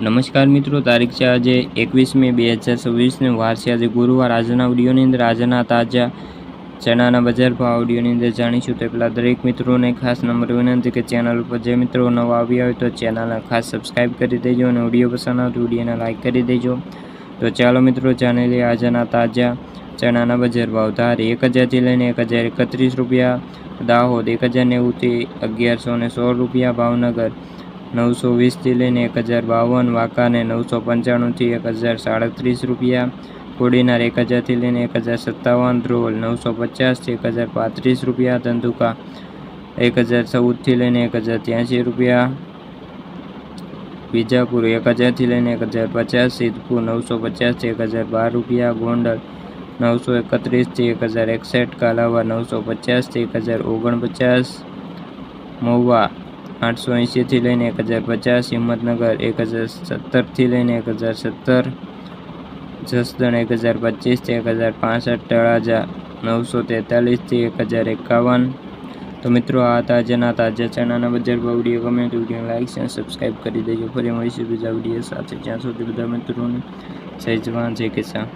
નમસ્કાર મિત્રો, તારીખ છે આજે 21 મે 2026 વાર છે આજે ગુરુવાર। આજના વિડીયોની અંદર આજના તાજા ચણાના બજાર ભાવ વિડીયોની અંદર જાણીશું। તો પહેલાં દરેક મિત્રોને ખાસ નંબર વિનંતી કે ચેનલ ઉપર જે મિત્રો નવા આવ્યા હોય તો ચેનલને ખાસ સબસ્ક્રાઈબ કરી દેજો અને વિડીયો પસંદ આવે તો વિડીયોને લાઇક કરી દેજો। તો ચાલો મિત્રો જાણી લઈએ આજના તાજા ચણાના બજાર ભાવ। ધારી 1000થી લઈને 1031 રૂપિયા, દાહોદ 1090થી 1116 રૂપિયા, ભાવનગર 920થી લઈને 1052, વાંકાને 995થી 1037 રૂપિયા, કોડીનાર 1000થી લઈને 1057, ધ્રોલ 950થી 1035 રૂપિયા, ધંધુકા 1014થી લઈને 1083 રૂપિયા, વિજાપુર 1000થી લઈને 1050, સિદ્ધપુર 950થી 1012 રૂપિયા, ગોંડલ 931થી 1061, કાલાવાડ 950થી 1049, મહુવા 880થી લઈને 1050, હિંમતનગર 1070થી લઈને 1070, જસદણ 1025થી 1065, તળાજા 943થી 1051। તો મિત્રો આ તાજા ચણાના બજાર ભાવ વિડીયો ગમે તો વિડીયો લાઈક અને સબસ્ક્રાઈબ કરી દેજો। ફરી મળીશું બીજા વિડીયો સાથે, જ્યાં સુધી બધા મિત્રોને જય જવાન જય કિસાન।